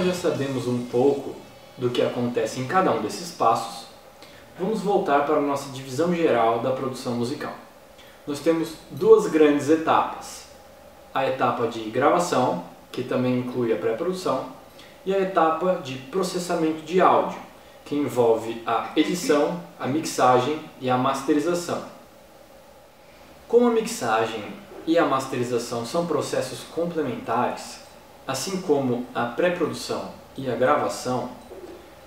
nós já sabemos um pouco do que acontece em cada um desses passos, vamos voltar para a nossa divisão geral da produção musical. Nós temos duas grandes etapas. A etapa de gravação, que também inclui a pré-produção, e a etapa de processamento de áudio, que envolve a edição, a mixagem e a masterização. Como a mixagem e a masterização são processos complementares, assim como a pré-produção e a gravação,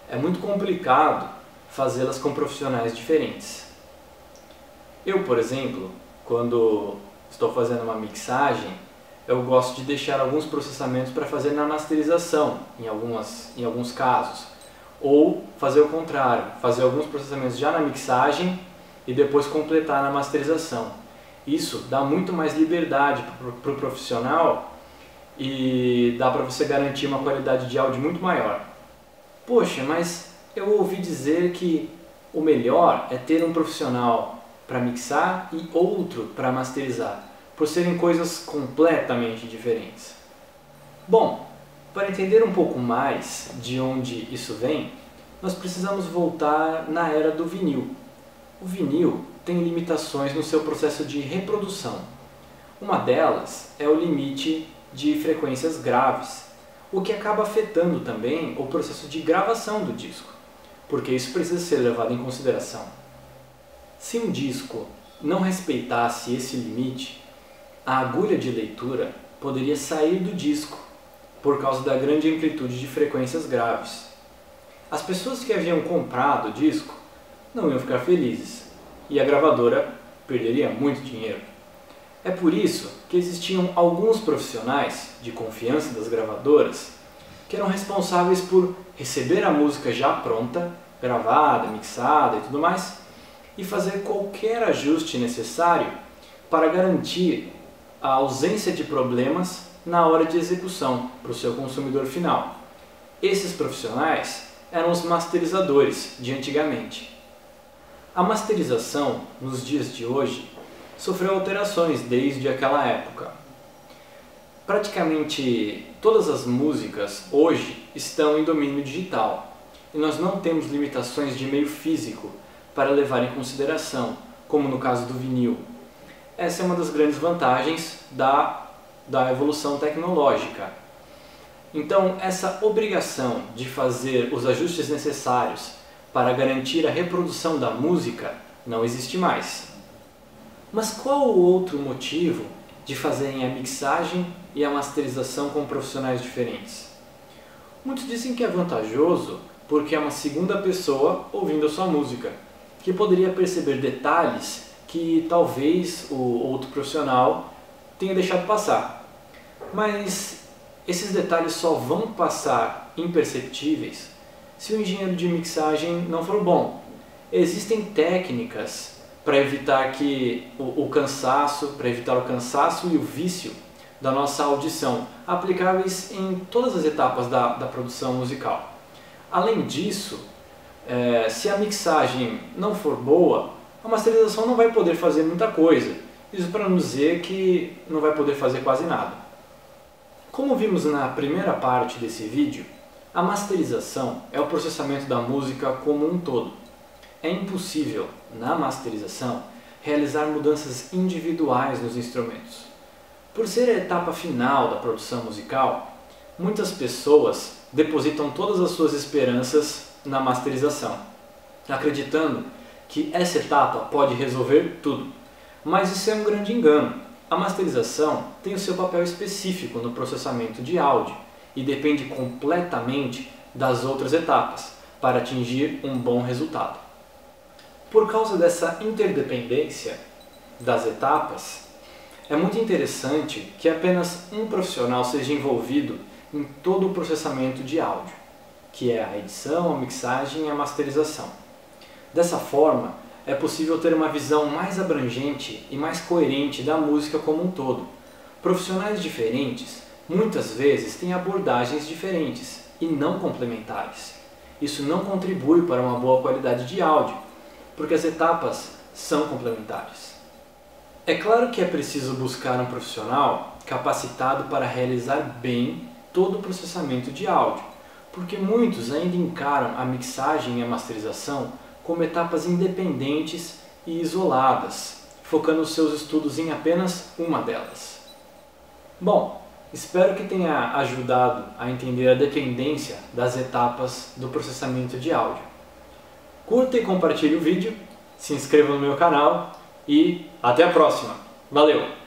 é muito complicado fazê-las com profissionais diferentes. Eu, por exemplo, quando estou fazendo uma mixagem, eu gosto de deixar alguns processamentos para fazer na masterização, em alguns casos. Ou fazer o contrário, fazer alguns processamentos já na mixagem e depois completar na masterização. Isso dá muito mais liberdade para o profissional e dá para você garantir uma qualidade de áudio muito maior. Poxa, mas eu ouvi dizer que o melhor é ter um profissional para mixar e outro para masterizar, por serem coisas completamente diferentes. Bom, para entender um pouco mais de onde isso vem, nós precisamos voltar na era do vinil. O vinil tem limitações no seu processo de reprodução. Uma delas é o limite de frequências graves, o que acaba afetando também o processo de gravação do disco, porque isso precisa ser levado em consideração. Se um disco não respeitasse esse limite, a agulha de leitura poderia sair do disco por causa da grande amplitude de frequências graves. As pessoas que haviam comprado o disco não iam ficar felizes e a gravadora perderia muito dinheiro. É por isso que existiam alguns profissionais de confiança das gravadoras que eram responsáveis por receber a música já pronta, gravada, mixada e tudo mais, e fazer qualquer ajuste necessário para garantir a ausência de problemas na hora de execução para o seu consumidor final. Esses profissionais eram os masterizadores de antigamente. A masterização, nos dias de hoje, sofreu alterações desde aquela época. Praticamente todas as músicas hoje estão em domínio digital e nós não temos limitações de meio físico para levar em consideração, como no caso do vinil. Essa é uma das grandes vantagens da evolução tecnológica. Então, essa obrigação de fazer os ajustes necessários para garantir a reprodução da música não existe mais. Mas qual o outro motivo de fazerem a mixagem e a masterização com profissionais diferentes? Muitos dizem que é vantajoso porque é uma segunda pessoa ouvindo a sua música, que poderia perceber detalhes que talvez o outro profissional tenha deixado passar. Mas esses detalhes só vão passar imperceptíveis se o engenheiro de mixagem não for bom. Existem técnicas para evitar o cansaço e o vício da nossa audição, aplicáveis em todas as etapas da produção musical. Além disso, se a mixagem não for boa, a masterização não vai poder fazer muita coisa. Isso para não dizer que não vai poder fazer quase nada. Como vimos na primeira parte desse vídeo, a masterização é o processamento da música como um todo. É impossível, na masterização, realizar mudanças individuais nos instrumentos. Por ser a etapa final da produção musical, muitas pessoas depositam todas as suas esperanças na masterização, acreditando que essa etapa pode resolver tudo. Mas isso é um grande engano. A masterização tem o seu papel específico no processamento de áudio e depende completamente das outras etapas para atingir um bom resultado. Por causa dessa interdependência das etapas, é muito interessante que apenas um profissional seja envolvido em todo o processamento de áudio, que é a edição, a mixagem e a masterização. Dessa forma, é possível ter uma visão mais abrangente e mais coerente da música como um todo. Profissionais diferentes muitas vezes têm abordagens diferentes e não complementares. Isso não contribui para uma boa qualidade de áudio, porque as etapas são complementares. É claro que é preciso buscar um profissional capacitado para realizar bem todo o processamento de áudio, porque muitos ainda encaram a mixagem e a masterização como etapas independentes e isoladas, focando os seus estudos em apenas uma delas. Bom, espero que tenha ajudado a entender a dependência das etapas do processamento de áudio. Curta e compartilhe o vídeo, se inscreva no meu canal e até a próxima. Valeu!